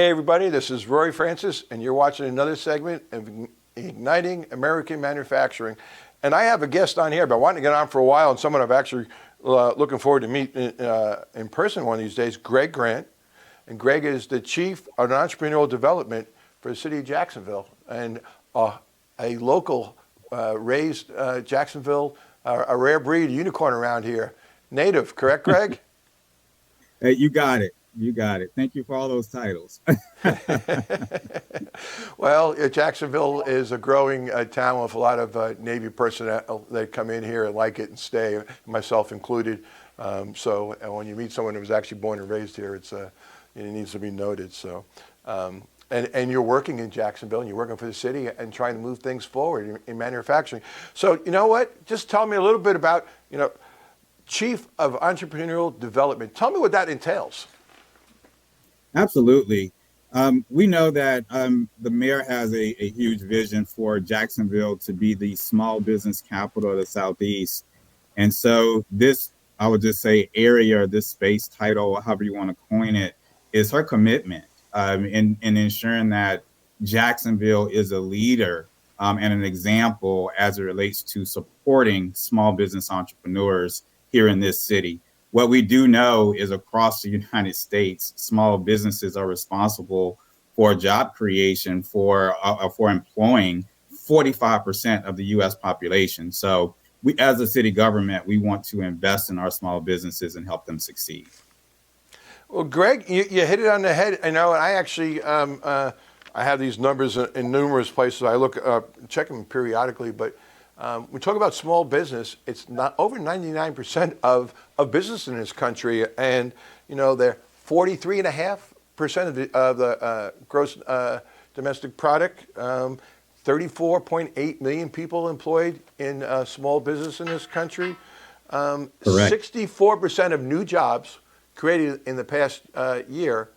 Hey everybody, this is Rory Francis, and you're watching another segment of Igniting American Manufacturing. And I have a guest on here, but I wanted to get on for a while, and someone I've actually looking forward to meet in person one of these days, Greg Grant. And Greg is the Chief of Entrepreneurial Development for the city of Jacksonville, and a local raised Jacksonville, a rare breed, unicorn around here. Native, correct, Greg? Hey, you got it. You got it. Thank you for all those titles. Well, Jacksonville is a growing town with a lot of Navy personnel that come in here and like it and stay, myself included. So when you meet someone who was actually born and raised here, it needs to be noted. So, and you're working in Jacksonville, and you're working for the city and trying to move things forward in manufacturing. So you know what? Just tell me a little bit about, Chief of Entrepreneurial Development. Tell me what that entails. Absolutely. We know that the mayor has a huge vision for Jacksonville to be the small business capital of the Southeast. And so this, I would just say, area, this space title, however you want to coin it, is her commitment in ensuring that Jacksonville is a leader and an example as it relates to supporting small business entrepreneurs here in this city. What we do know is across the United States, small businesses are responsible for job creation, for employing 45% of the U.S. population. So we, as a city government, we want to invest in our small businesses and help them succeed. Well, Greg, you hit it on the head. I know, and I actually I have these numbers in numerous places. I look check them periodically, but we talk about small business. It's not over 99% of business in this country, and they're 43.5% of the gross domestic product. 34.8 million people employed in small business in this country. Correct. 64% of new jobs created in the past year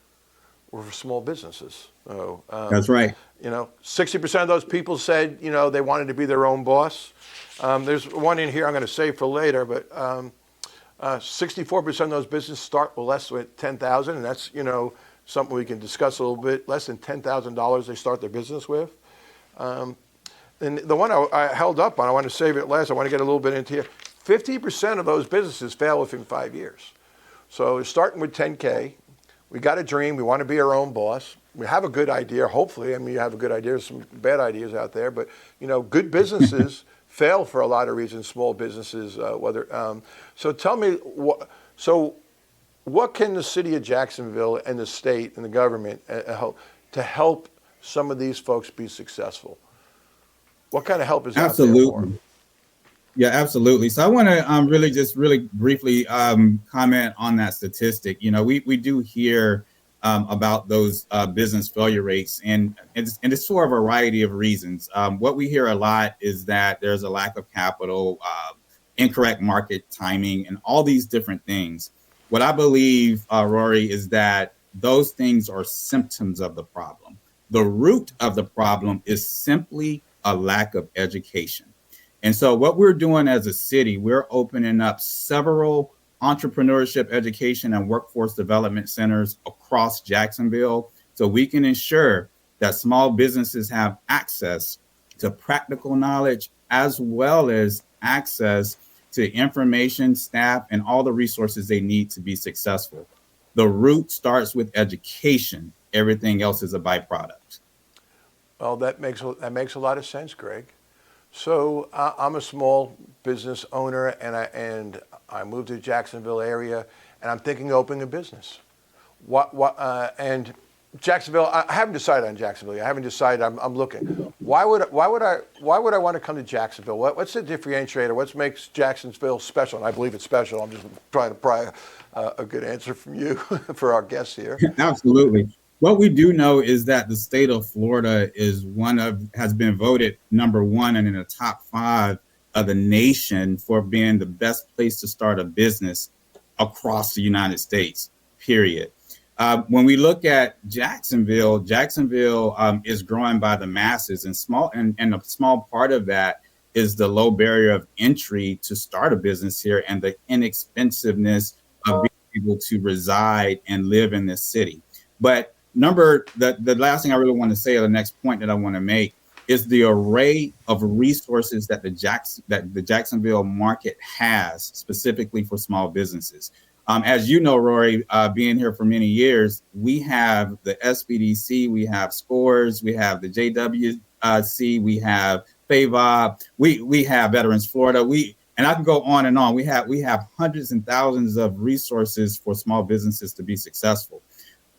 were for small businesses. So, That's right. 60% of those people said, they wanted to be their own boss. There's one in here I'm going to save for later, but 64% of those businesses start with less than 10,000, and that's, something we can discuss a little bit. Less than $10,000 they start their business with. And the one I held up on, I want to save it last. I want to get a little bit into here. 50% of those businesses fail within 5 years. So starting with 10K, we got a dream. We want to be our own boss. We have a good idea, hopefully. I mean, you have a good idea. There's some bad ideas out there, but good businesses fail for a lot of reasons. Small businesses, so tell me, what can the city of Jacksonville and the state and the government help some of these folks be successful? What kind of help is out there for them? Yeah, absolutely. So I want to really briefly comment on that statistic. We do hear about those business failure rates, and it's for a variety of reasons. What we hear a lot is that there's a lack of capital, incorrect market timing, and all these different things. What I believe, Rory, is that those things are symptoms of the problem. The root of the problem is simply a lack of education. And so what we're doing as a city, we're opening up several entrepreneurship education and workforce development centers across Jacksonville so we can ensure that small businesses have access to practical knowledge as well as access to information, staff, and all the resources they need to be successful. The root starts with education. Everything else is a byproduct. Well, that makes a lot of sense, Greg. So I'm a small business owner, and I moved to the Jacksonville area, and I'm thinking of opening a business. And Jacksonville, I haven't decided on Jacksonville. I haven't decided. I'm looking. Why would I want to come to Jacksonville? What's the differentiator? What makes Jacksonville special? And I believe it's special. I'm just trying to pry a good answer from you for our guests here. Absolutely. What we do know is that the state of Florida has been voted number one and in the top 5 of the nation for being the best place to start a business across the United States, period. When we look at Jacksonville is growing by the masses, and a small part of that is the low barrier of entry to start a business here and the inexpensiveness of being able to reside and live in this city. But the last thing I really want to say, or the next point that I want to make, is the array of resources that the Jacksonville market has specifically for small businesses. As you know, Rory, being here for many years, we have the SBDC, we have Scores, we have the JWC, we have FAVOB, we have Veterans Florida, and I can go on and on. We have hundreds and thousands of resources for small businesses to be successful.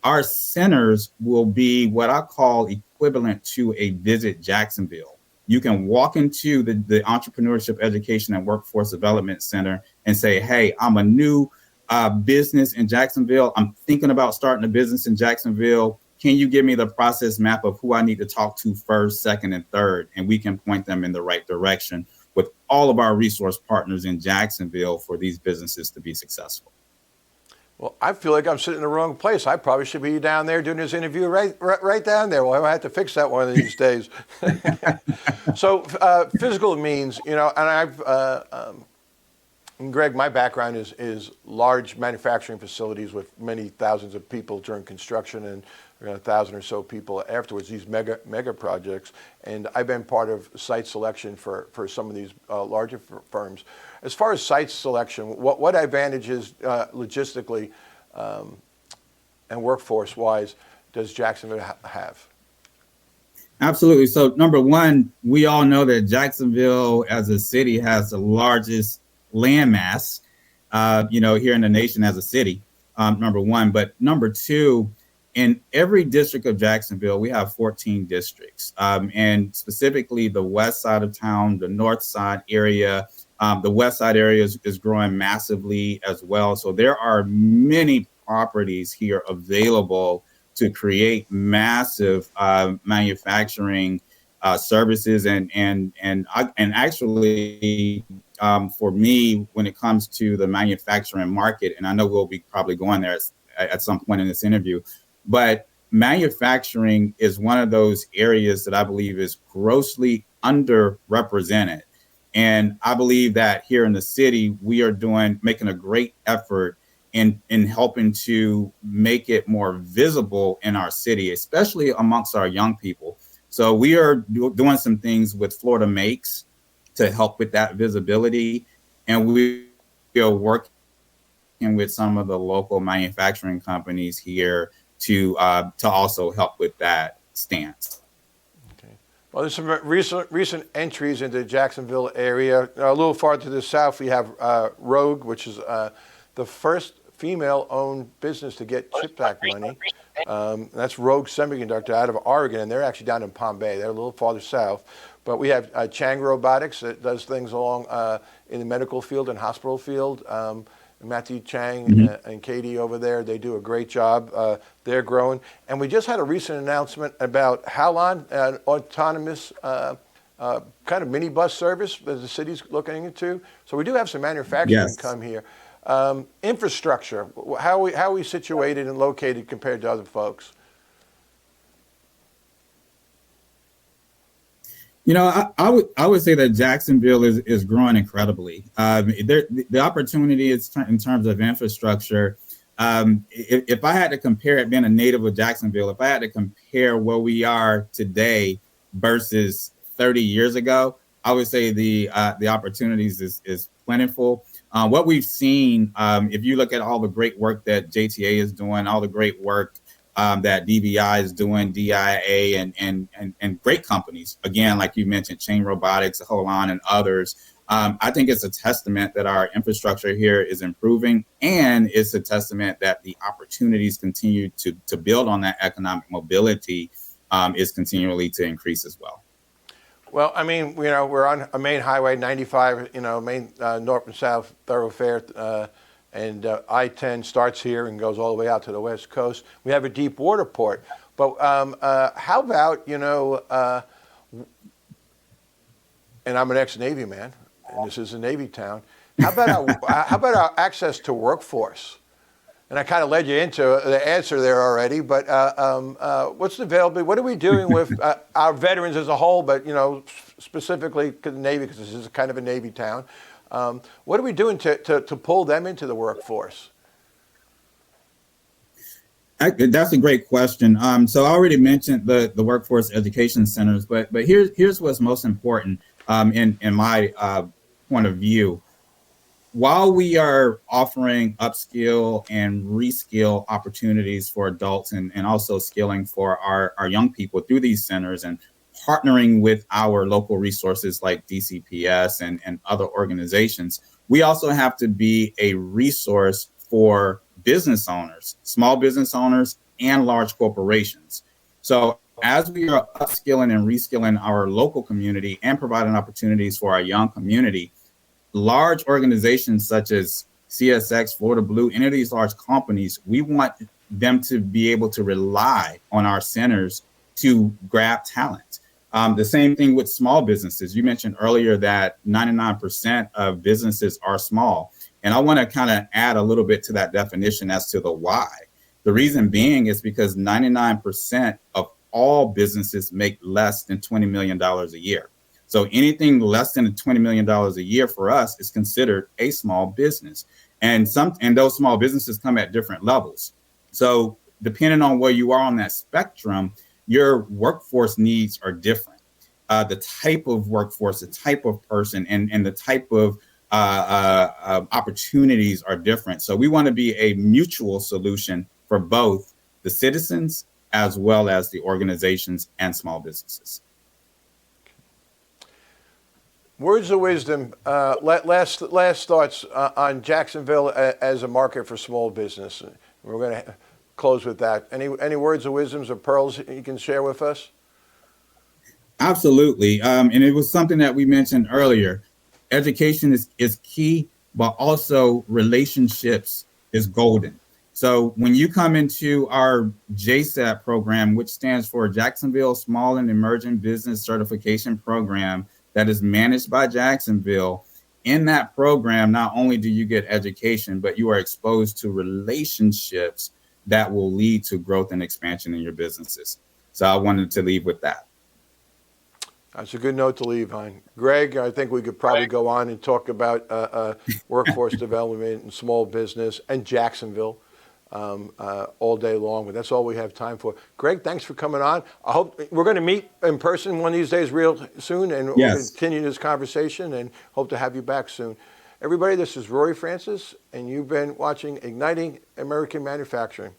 Our centers will be what I call equivalent to a Visit Jacksonville. You can walk into the Entrepreneurship Education and Workforce Development Center and say, hey, I'm a new business in Jacksonville. I'm thinking about starting a business in Jacksonville. Can you give me the process map of who I need to talk to first, second, and third? And we can point them in the right direction with all of our resource partners in Jacksonville for these businesses to be successful. Well, I feel like I'm sitting in the wrong place. I probably should be down there doing this interview right down there. Well, I have to fix that one of these days. So physical means, and and Greg, my background is large manufacturing facilities with many thousands of people during construction and 1,000 or so people afterwards, these mega projects. And I've been part of site selection for some of these larger firms. As far as site selection, what advantages logistically and workforce-wise does Jacksonville have? Absolutely. So number one, we all know that Jacksonville as a city has the largest landmass, here in the nation as a city, number one. But number two, in every district of Jacksonville, we have 14 districts, and specifically the west side of town, the north side area. The west side area is growing massively as well. So there are many properties here available to create massive manufacturing services and actually for me, when it comes to the manufacturing market, and I know we'll be probably going there at some point in this interview, but manufacturing is one of those areas that I believe is grossly underrepresented. And I believe that here in the city, we are making a great effort in helping to make it more visible in our city, especially amongst our young people. So we are doing some things with Florida Makes to help with that visibility. And we are working with some of the local manufacturing companies here to also help with that stance. Well, there's some recent entries into the Jacksonville area. A little farther to the south, we have Rogue, which is the first female-owned business to get CHIPS Act money. That's Rogue Semiconductor out of Oregon, and they're actually down in Palm Bay. They're a little farther south. But we have Chang Robotics that does things along in the medical field and hospital field. Matthew Chang and Katie over there, they do a great job. They're growing. And we just had a recent announcement about Halon, an autonomous kind of minibus service that the city's looking into. So we do have some manufacturing come here. Infrastructure, how are we situated and located compared to other folks? I would say that Jacksonville is growing incredibly. The opportunity is in terms of infrastructure. If I had to compare it, being a native of Jacksonville, if I had to compare where we are today versus 30 years ago, I would say the opportunities is plentiful. What we've seen, if you look at all the great work that JTA is doing, all the great work that DBI is doing, DIA and great companies, again, like you mentioned, Chain Robotics, Holon, and others. I think it's a testament that our infrastructure here is improving, and it's a testament that the opportunities continue to build on that economic mobility is continually to increase as well. Well, I mean, we're on a main highway, 95, main north and south thoroughfare. And I-10 starts here and goes all the way out to the West Coast. We have a deep water port. But how about, and I'm an ex-Navy man, and this is a Navy town. How about our access to workforce? And I kind of led you into the answer there already, but what's the availability? What are we doing with our veterans as a whole, but, specifically the Navy, because this is kind of a Navy town. What are we doing to pull them into the workforce? That's a great question. So I already mentioned the workforce education centers, but here's what's most important in my point of view. While we are offering upskill and reskill opportunities for adults and also skilling for our young people through these centers and partnering with our local resources like DCPS and other organizations, we also have to be a resource for business owners, small business owners, and large corporations. So as we are upskilling and reskilling our local community and providing opportunities for our young community, large organizations such as CSX, Florida Blue, any of these large companies, we want them to be able to rely on our centers to grab talent. The same thing with small businesses. You mentioned earlier that 99% of businesses are small. And I want to kind of add a little bit to that definition as to the why. The reason being is because 99% of all businesses make less than $20 million a year. So anything less than $20 million a year for us is considered a small business. And those small businesses come at different levels. So depending on where you are on that spectrum, your workforce needs are different. The type of workforce, the type of person, and the type of opportunities are different. So we want to be a mutual solution for both the citizens as well as the organizations and small businesses. Words of wisdom. Last thoughts on Jacksonville as a market for small business. We're going to close with that. Any words of wisdoms or pearls you can share with us? Absolutely. And it was something that we mentioned earlier. Education is key, but also relationships is golden. So when you come into our JSAP program, which stands for Jacksonville Small and Emerging Business Certification Program, that is managed by Jacksonville, in that program, not only do you get education, but you are exposed to relationships that will lead to growth and expansion in your businesses. So I wanted to leave with that. That's a good note to leave on. Greg, I think we could probably go on and talk about workforce development and small business and Jacksonville all day long, but that's all we have time for. Greg, thanks for coming on. I hope we're going to meet in person one of these days real soon, and we'll continue this conversation and hope to have you back soon. Everybody, this is Rory Francis, and you've been watching Igniting American Manufacturing.